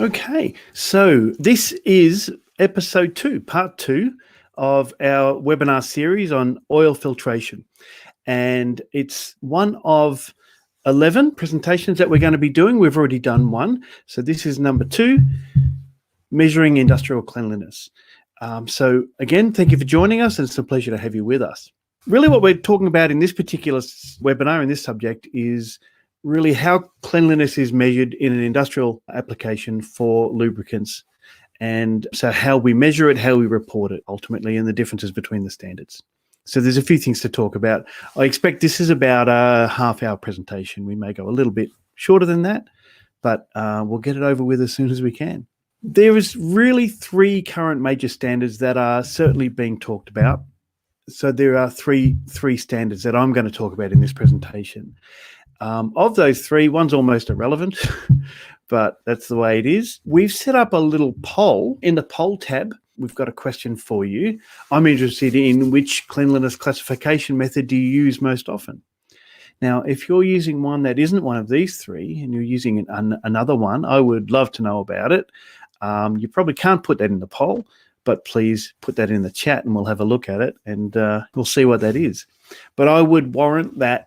Okay, so this is episode 2, part 2 of our webinar series on oil filtration. And it's one of 11 presentations that we're going to be doing. We've already done one. So this is number 2, measuring industrial cleanliness. So again, thank you for joining us, and it's a pleasure to have you with us. Really what we're talking about in this particular webinar, in this subject, is really how cleanliness is measured in an industrial application for lubricants, and so how we measure it, how we report it ultimately, and the differences between the standards. So there's a few things to talk about. I expect this is about a half-hour presentation. We may go a little bit shorter than that, but we'll get it over with as soon as we can. There is really 3 current major standards that are certainly being talked about. So there are three standards that I'm going to talk about in this presentation. Of those 3, one's almost irrelevant, but that's the way it is. We've set up a little poll. In the poll tab, we've got a question for you. I'm interested in which cleanliness classification method do you use most often? Now, if you're using one that isn't one of these 3 and you're using another one, I would love to know about it. You probably can't put that in the poll, but please put that in the chat and we'll have a look at it, and we'll see what that is. But I would warrant that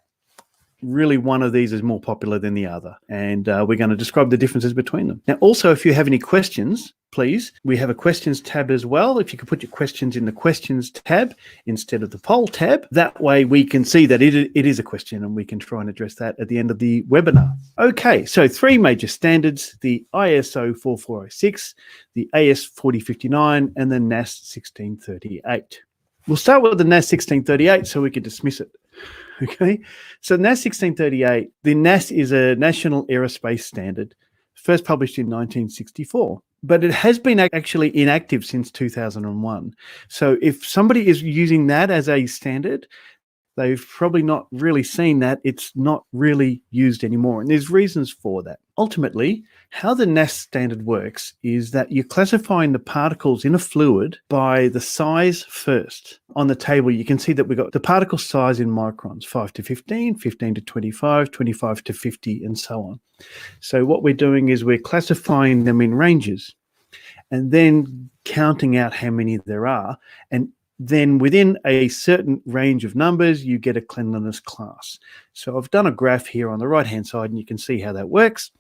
really one of these is more popular than the other, and we're going to describe the differences between them. Now, also, if you have any questions, please, we have a questions tab as well. If you could put your questions in the questions tab instead of the poll tab, that way we can see that it is a question and we can try and address that at the end of the webinar. Okay, so 3 major standards: the ISO 4406, the AS 4059, and the NAS 1638. We'll start with the NAS 1638 so we can dismiss it. Okay, so NAS 1638, the NAS is a National Aerospace Standard, first published in 1964, but it has been actually inactive since 2001. So if somebody is using that as a standard, they've probably not really seen that it's not really used anymore. And there's reasons for that. Ultimately, how the NAS standard works is that you're classifying the particles in a fluid by the size first. On the table, you can see that we've got the particle size in microns, 5 to 15, 15 to 25, 25 to 50, and so on. So what we're doing is we're classifying them in ranges and then counting out how many there are. And then within a certain range of numbers, you get a cleanliness class. So I've done a graph here on the right-hand side, and you can see how that works.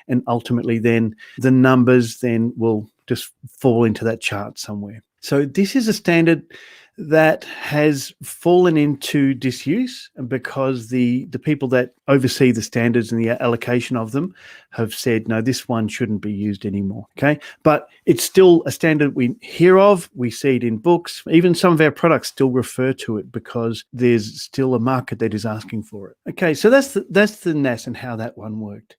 And ultimately then the numbers then will just fall into that chart somewhere. So this is a standard that has fallen into disuse because the people that oversee the standards and the allocation of them have said, no, this one shouldn't be used anymore. Okay, but it's still a standard we hear of. We see it in books. Even some of our products still refer to it because there's still a market that is asking for it. Okay, so that's the NAS and how that one worked.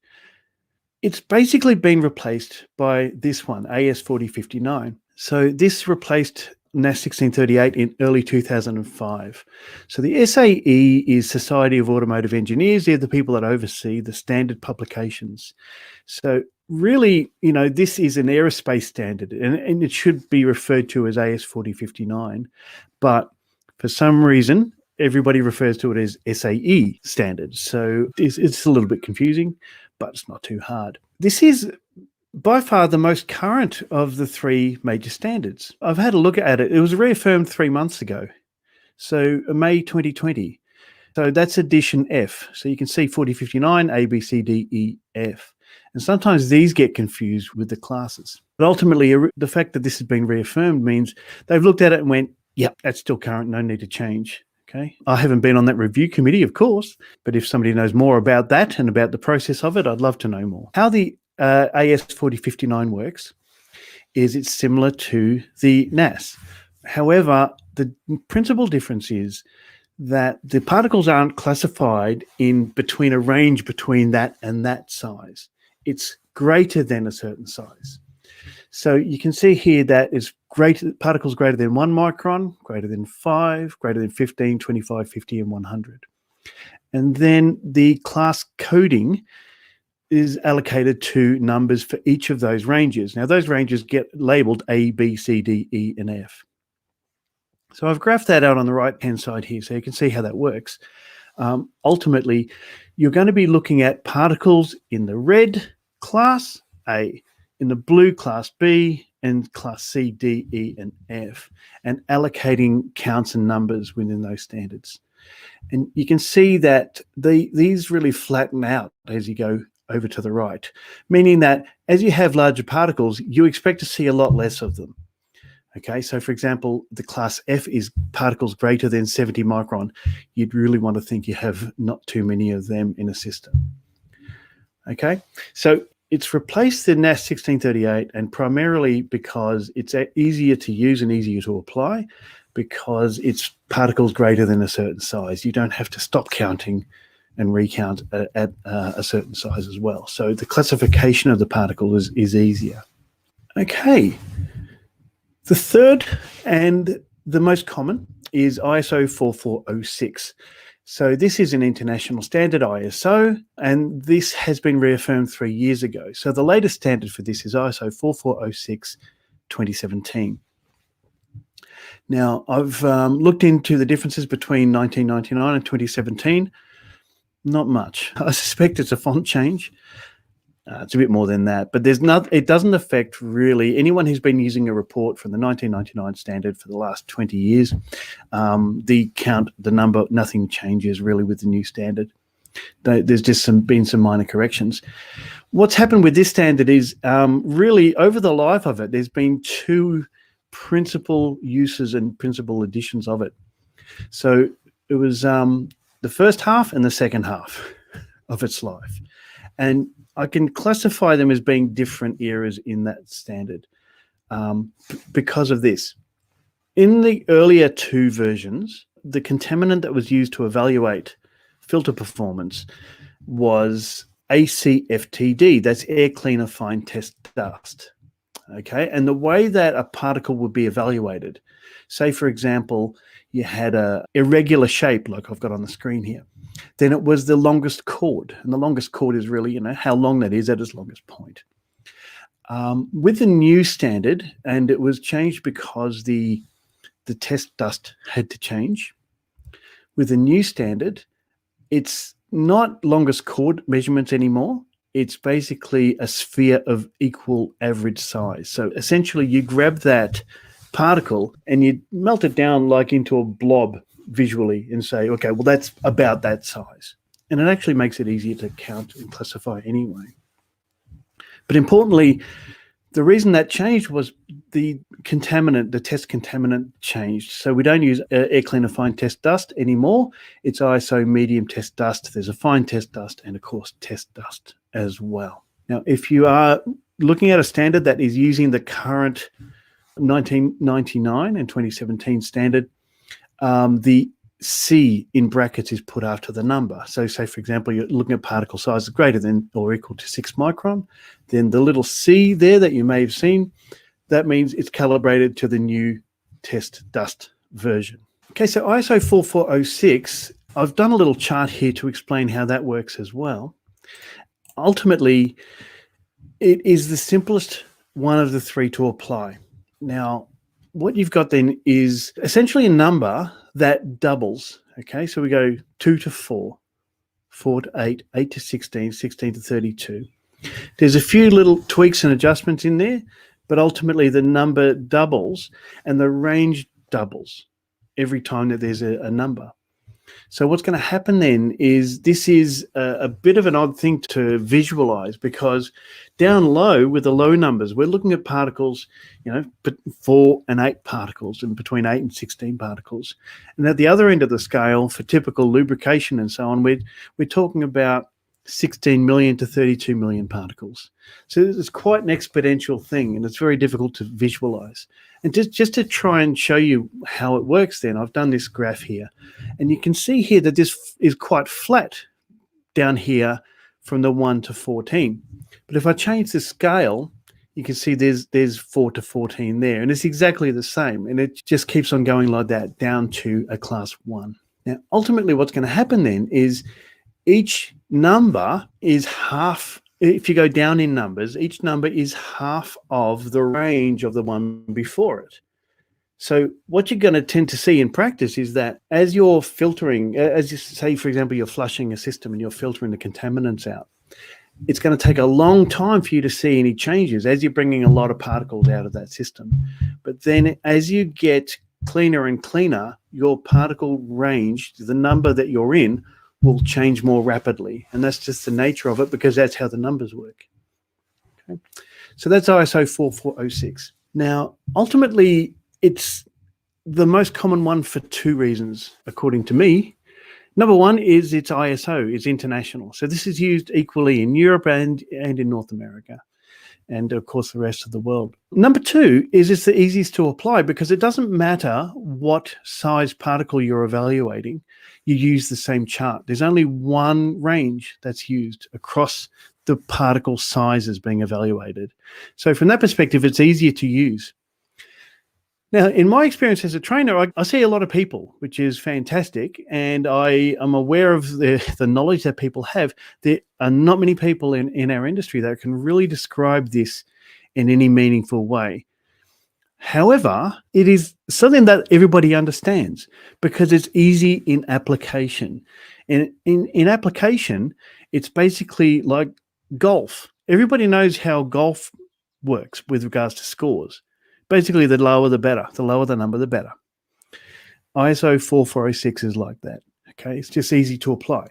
It's basically been replaced by this one, AS 4059. So this replaced NAS 1638 in early 2005. So the SAE is Society of Automotive Engineers. They're the people that oversee the standard publications. So really, you know, this is an aerospace standard, and it should be referred to as AS 4059. But for some reason, everybody refers to it as SAE standard. So it's a little bit confusing, but it's not too hard. This is by far the most current of the 3 major standards. I've had a look at it. It was reaffirmed 3 months ago, so May 2020. So that's edition F. So you can see 4059, A, B, C, D, E, F. And sometimes these get confused with the classes. But ultimately, the fact that this has been reaffirmed means they've looked at it and went, yep, that's still current, no need to change. Okay. I haven't been on that review committee, of course, but if somebody knows more about that and about the process of it, I'd love to know more. How the AS 4059 works is it's similar to the NAS. However, the principal difference is that the particles aren't classified in between a range between that and that size. It's greater than a certain size. So you can see here that is particles greater than 1 micron, greater than 5, greater than 15, 25, 50, and 100. And then the class coding is allocated to numbers for each of those ranges. Now, those ranges get labeled A, B, C, D, E, and F. So I've graphed that out on the right-hand side here so you can see how that works. Ultimately, you're going to be looking at particles in the red class, A, in the blue class B, and class C, D, E, and F, and allocating counts and numbers within those standards. And you can see that these really flatten out as you go over to the right, meaning that as you have larger particles, you expect to see a lot less of them. Okay, so for example, the class F is particles greater than 70 micron. You'd really want to think you have not too many of them in a system. Okay, so it's replaced the NAS 1638, and primarily because it's easier to use and easier to apply, because it's particles greater than a certain size. You don't have to stop counting and recount at a certain size as well. So the classification of the particle is easier. Okay, the third and the most common is ISO 4406. So this is an international standard, ISO, and this has been reaffirmed 3 years ago. So the latest standard for this is ISO 4406 2017. Now, I've looked into the differences between 1999 and 2017. Not much. I suspect it's a font change. It's a bit more than that, but it doesn't affect really anyone who's been using a report from the 1999 standard for the last 20 years. The count, the number, nothing changes really with the new standard. There's just been some minor corrections. What's happened with this standard is really over the life of it, there's been two principal uses and principal additions of it. So it was the first half and the second half of its life. And I can classify them as being different eras in that standard because of this. In the earlier two versions, the contaminant that was used to evaluate filter performance was ACFTD, that's air cleaner fine test dust. Okay, and the way that a particle would be evaluated, say for example, you had a irregular shape like I've got on the screen here, then it was the longest chord, and the longest chord is really, how long that is at its longest point. With the new standard, and it was changed because the test dust had to change. With the new standard, it's not longest chord measurements anymore. It's basically a sphere of equal average size. So essentially you grab that particle and you melt it down like into a blob visually and say, okay, well, that's about that size. And it actually makes it easier to count and classify anyway. But importantly, the reason that changed was the contaminant, the test contaminant changed. So we don't use air cleaner fine test dust anymore. It's ISO medium test dust. There's a fine test dust and, of course, test dust as well. Now, if you are looking at a standard that is using the current 1999 and 2017 standard, the C in brackets is put after the number. So say, for example, you're looking at particle sizes greater than or equal to 6 micron, then the little C there that you may have seen, that means it's calibrated to the new test dust version. Okay, so ISO 4406, I've done a little chart here to explain how that works as well. Ultimately, it is the simplest one of the three to apply. Now, what you've got then is essentially a number that doubles. Okay, so we go 2 to 4, 4 to 8, 8 to 16, 16 to 32. There's a few little tweaks and adjustments in there, but ultimately the number doubles and the range doubles every time that there's a number. So what's going to happen then is this is a bit of an odd thing to visualize, because down low with the low numbers, we're looking at particles, 4 and 8 particles and between 8 and 16 particles. And at the other end of the scale, for typical lubrication and so on, we're talking about 16 million to 32 million particles. So it's quite an exponential thing, and it's very difficult to visualize. And just to try and show you how it works then, I've done this graph here. And you can see here that this is quite flat down here from the 1 to 14. But if I change the scale, you can see there's 4 to 14 there. And it's exactly the same. And it just keeps on going like that down to a class 1. Now, ultimately what's going to happen then is each number is half. If you go down in numbers, each number is half of the range of the one before it. So what you're going to tend to see in practice is that as you're filtering, as you say, for example, you're flushing a system and you're filtering the contaminants out, it's going to take a long time for you to see any changes as you're bringing a lot of particles out of that system. But then as you get cleaner and cleaner, your particle range, the number that you're in, will change more rapidly. And that's just the nature of it, because that's how the numbers work. Okay. So that's ISO 4406. Now, ultimately, it's the most common one for two reasons, according to me. Number one is it's ISO, it's international. So this is used equally in Europe and in North America, and of course the rest of the world. Number two is it's the easiest to apply, because it doesn't matter what size particle you're evaluating, you use the same chart. There's only one range that's used across the particle sizes being evaluated. So from that perspective, it's easier to use. Now, in my experience as a trainer, I see a lot of people, which is fantastic, and I am aware of the knowledge that people have. There are not many people in our industry that can really describe this in any meaningful way. However, it is something that everybody understands, because it's easy in application. In application, it's basically like golf. Everybody knows how golf works with regards to scores. Basically, the lower the better. The lower the number, the better. ISO 4406 is like that. Okay, it's just easy to apply.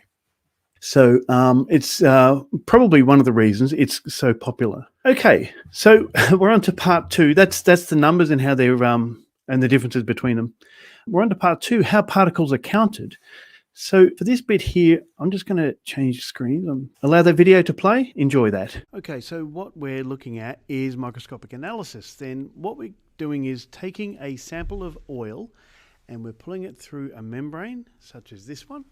So it's probably one of the reasons it's so popular. Okay, so we're on to part two. That's the numbers and how they're and the differences between them. We're on to part two, how particles are counted. So for this bit here, I'm just going to change screens. Allow that video to play. Enjoy that. Okay, so what we're looking at is microscopic analysis. Then what we're doing is taking a sample of oil and we're pulling it through a membrane, such as this one.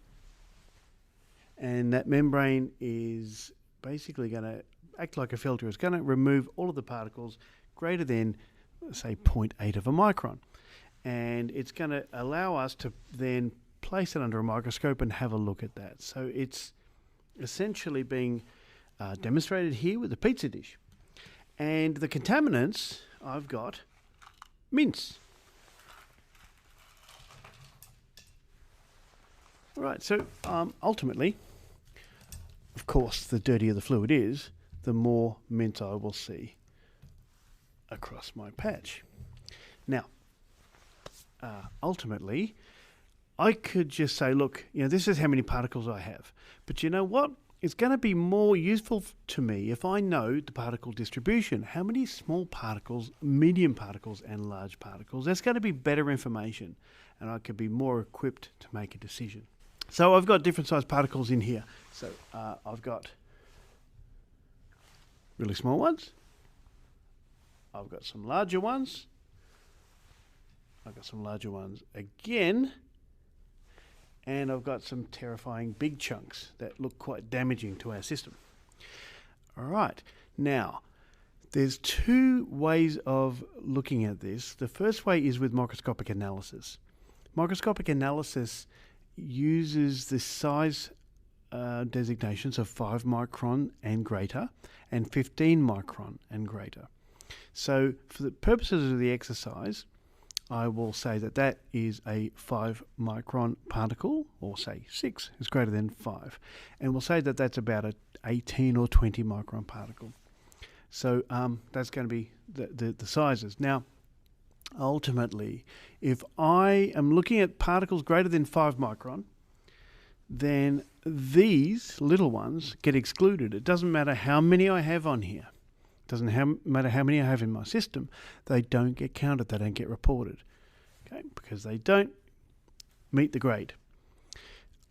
And that membrane is basically going to act like a filter. It's going to remove all of the particles greater than, say, 0.8 of a micron. And it's going to allow us to then place it under a microscope and have a look at that. So it's essentially being demonstrated here with a pizza dish. And the contaminants, I've got mince. All right, so ultimately, of course, the dirtier the fluid is, the more mince I will see across my patch. Now, ultimately, I could just say, look, this is how many particles I have. But you know what? It's going to be more useful to me if I know the particle distribution. How many small particles, medium particles, and large particles? That's going to be better information, and I could be more equipped to make a decision. So I've got different size particles in here. So I've got really small ones. I've got some larger ones. I've got some larger ones again. And I've got some terrifying big chunks that look quite damaging to our system. All right. Now, there's two ways of looking at this. The first way is with microscopic analysis. Microscopic analysis uses the size designations of 5 micron and greater and 15 micron and greater. So for the purposes of the exercise, I will say that that is a 5 micron particle, or say 6 is greater than 5. And we'll say that that's about a 18 or 20 micron particle. So that's going to be the sizes. Now, ultimately, if I am looking at particles greater than 5 micron, then these little ones get excluded. It doesn't matter how many I have on here. It doesn't matter how many I have in my system. They don't get counted. They don't get reported, okay, because they don't meet the grade.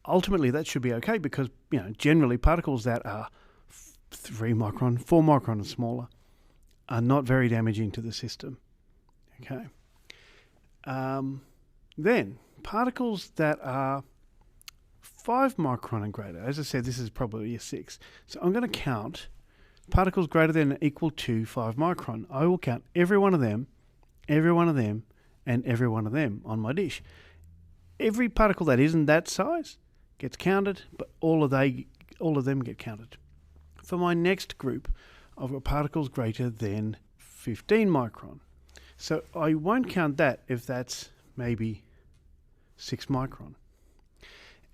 Ultimately, that should be okay, because generally particles that are 3 micron, 4 micron and smaller are not very damaging to the system. Okay. Then particles that are 5 micron and greater. As I said, this is probably a 6. So I'm going to count particles greater than or equal to 5 micron. I will count every one of them, and every one of them on my dish. Every particle that isn't that size gets counted, but all of them get counted. For my next group, I've got particles greater than 15 micron. So I won't count that if that's maybe 6 micron.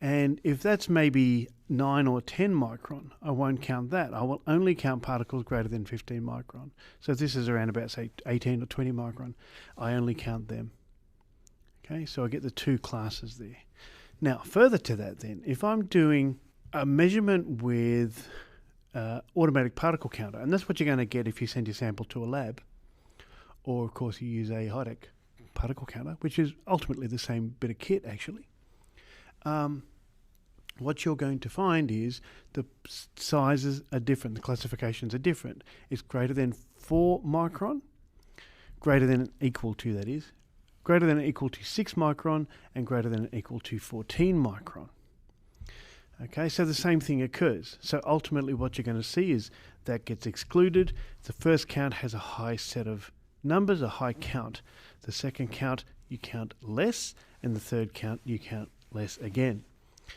And if that's maybe 9 or 10 micron, I won't count that. I will only count particles greater than 15 micron. So if this is around about, say, 18 or 20 micron, I only count them. Okay, so I get the two classes there. Now, further to that then, if I'm doing a measurement with automatic particle counter, and that's what you're going to get if you send your sample to a lab, or of course you use a HYTALK particle counter, which is ultimately the same bit of kit actually. What you're going to find is the sizes are different, the classifications are different. It's greater than 4 micron, greater than or equal to, that is, greater than or equal to 6 micron, and greater than or equal to 14 micron. Okay, so the same thing occurs. So ultimately what you're going to see is that gets excluded. The first count has a high set of numbers, a high count. The second count, you count less, and the third count, you count less again.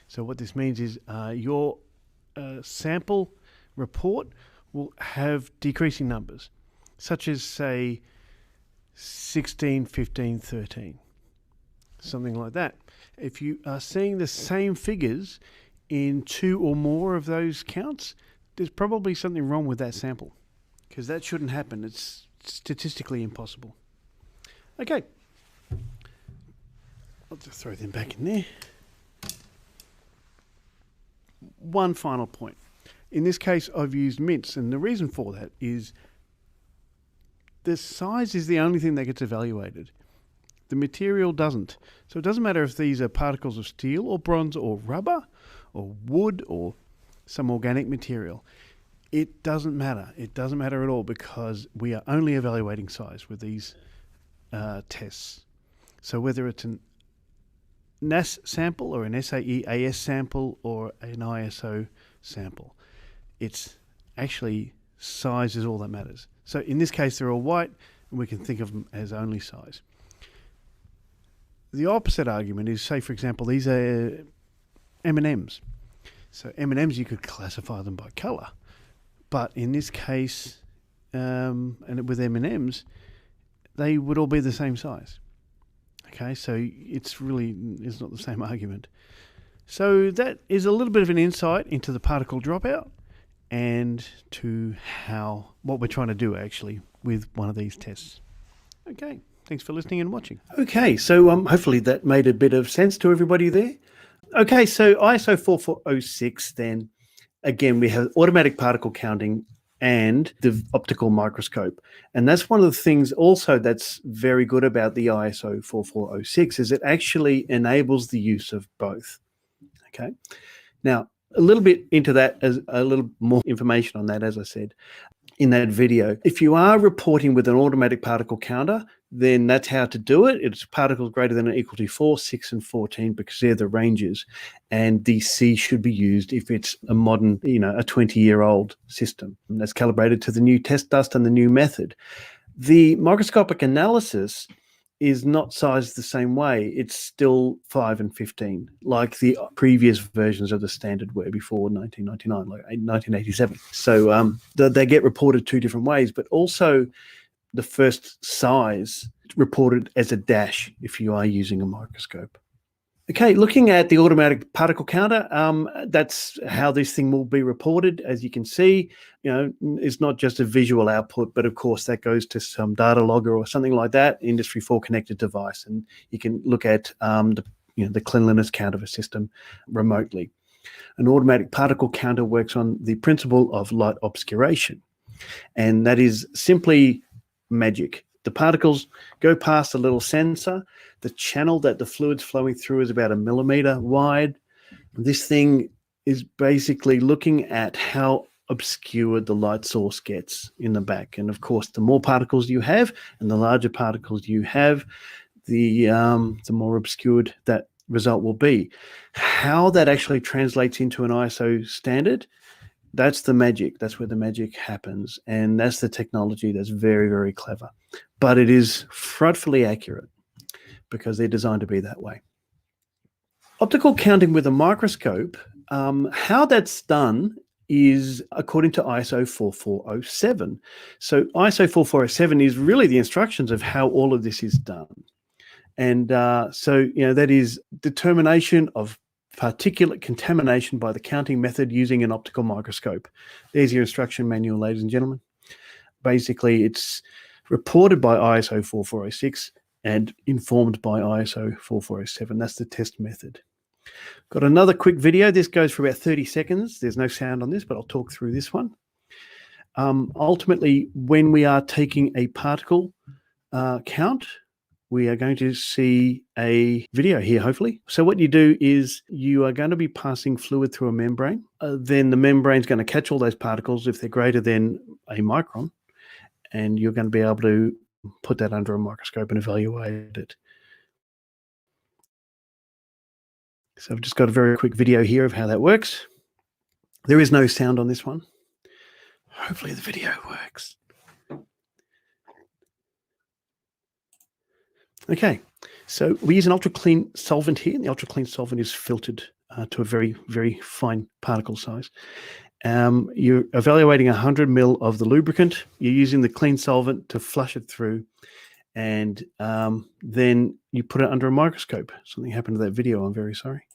So what this means is your sample report will have decreasing numbers, such as, say, 16, 15, 13, something like that. If you are seeing the same figures in 2 or more of those counts, there's probably something wrong with that sample, because that shouldn't happen. It's statistically impossible. Okay, I'll just throw them back in there. One final point. In this case, I've used mints, and the reason for that is the size is the only thing that gets evaluated. The material doesn't. So it doesn't matter if these are particles of steel or bronze or rubber or wood or some organic material. It doesn't matter. It doesn't matter at all, because we are only evaluating size with these tests. So whether it's an NAS sample or an SAE-AS sample or an ISO sample, it's actually size is all that matters. So in this case, they're all white, and we can think of them as only size. The opposite argument is, say, for example, these are M&Ms. So M&Ms, you could classify them by colour. But in this case, and with M&Ms, they would all be the same size. Okay, so it's not the same argument. So that is a little bit of an insight into the particle dropout and to what we're trying to do actually with one of these tests. Okay, thanks for listening and watching. Okay, so hopefully that made a bit of sense to everybody there. Okay, so ISO 4406 then, again, we have automatic particle counting and the optical microscope. And that's one of the things also that's very good about the ISO 4406 is it actually enables the use of both. Okay. Now, a little bit into that, as a little more information on that, as I said in that video. If you are reporting with an automatic particle counter, then that's how to do it. It's particles greater than or equal to 4, 6, and 14, because they're the ranges. And the C should be used if it's a modern, a 20-year-old system. And that's calibrated to the new test dust and the new method. The microscopic analysis is not sized the same way. It's still 5 and 15, like the previous versions of the standard were before 1999, like 1987. So they get reported 2 different ways, but also the first size reported as a dash if you are using a microscope. Okay, looking at the automatic particle counter, that's how this thing will be reported. As you can see, it's not just a visual output, but of course that goes to some data logger or something like that, Industry 4 connected device, and you can look at the cleanliness count of a system remotely. An automatic particle counter works on the principle of light obscuration, and that is simply magic. The particles go past a little sensor. The channel that the fluid's flowing through is about 1 millimeter wide. This thing is basically looking at how obscured the light source gets in the back. And of course, the more particles you have and the larger particles you have, the more obscured that result will be. How that actually translates into an ISO standard, that's the magic. That's where the magic happens. And that's the technology that's very, very clever. But it is frightfully accurate because they're designed to be that way. Optical counting with a microscope, how that's done is according to ISO 4407. So ISO 4407 is really the instructions of how all of this is done. And so that is determination of particulate contamination by the counting method using an optical microscope. There's your instruction manual, ladies and gentlemen. Basically, it's reported by ISO 4406 and informed by ISO 4407. That's the test method. Got another quick video. This goes for about 30 seconds. There's no sound on this, but I'll talk through this one. Ultimately, when we are taking a particle count, we are going to see a video here, hopefully. So what you do is you are going to be passing fluid through a membrane. Then the membrane is going to catch all those particles if they're greater than a micron, and you're going to be able to put that under a microscope and evaluate it. So I've just got a very quick video here of how that works. There is no sound on this one. Hopefully the video works. Okay, so we use an ultra clean solvent here. The ultra clean solvent is filtered to a very, very fine particle size. You're evaluating 100 ml of the lubricant. You're using the clean solvent to flush it through, and then you put it under a microscope. Something happened to that video. I'm very sorry.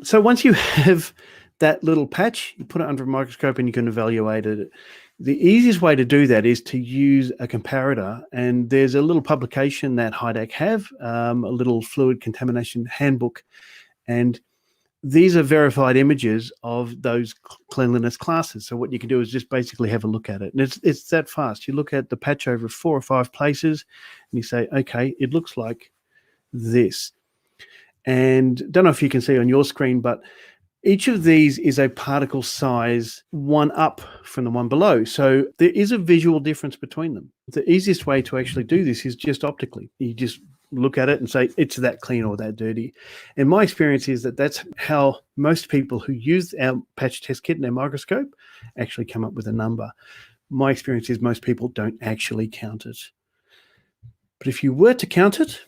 So once you have that little patch, you put it under a microscope and you can evaluate it. The easiest way to do that is to use a comparator, and there's a little publication that HYTALK have, a little fluid contamination handbook, and these are verified images of those cleanliness classes. So what you can do is just basically have a look at it, and it's that fast. You look at the patch over 4 or 5 places, and you say, okay, it looks like this. And don't know if you can see on your screen, but each of these is a particle size one up from the one below. So there is a visual difference between them. The easiest way to actually do this is just optically. You just look at it and say, it's that clean or that dirty. And my experience is that that's how most people who use our patch test kit and their microscope actually come up with a number. My experience is most people don't actually count it. But if you were to count it,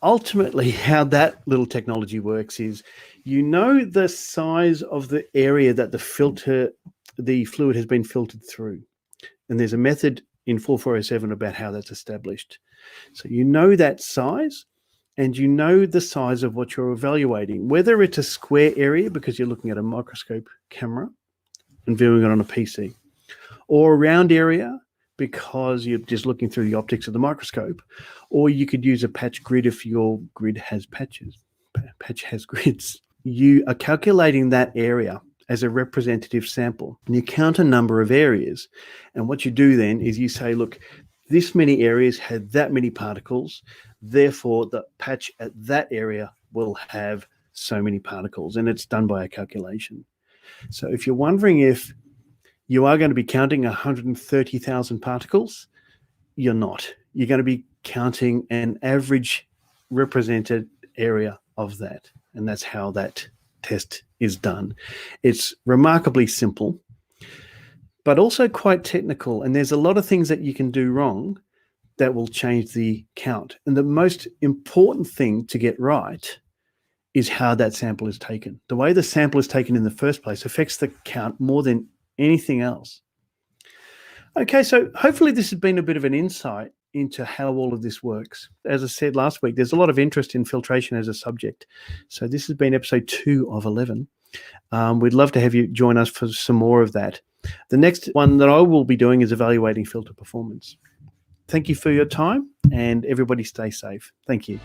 ultimately how that little technology works is, you know, the size of the area that the fluid has been filtered through. And there's a method in 4407 about how that's established. So you know that size, and you know the size of what you're evaluating, whether it's a square area because you're looking at a microscope camera and viewing it on a PC, or a round area because you're just looking through the optics of the microscope, or you could use a patch grid if your grid has patches. Patch has grids. You are calculating that area as a representative sample, and you count a number of areas. And what you do then is you say, look, this many areas had that many particles, therefore the patch at that area will have so many particles, and it's done by a calculation. So if you're wondering if you are going to be counting 130,000 particles, you're not. You're going to be counting an average represented area of that. And that's how that test is done. It's remarkably simple, but also quite technical. And there's a lot of things that you can do wrong that will change the count. And the most important thing to get right is how that sample is taken. The way the sample is taken in the first place affects the count more than anything else. Okay, so hopefully this has been a bit of an insight into how all of this works. As I said last week, there's a lot of interest in filtration as a subject. So this has been episode 2 of 11. We'd love to have you join us for some more of that. The next one that I will be doing is evaluating filter performance. Thank you for your time, and everybody stay safe. Thank you.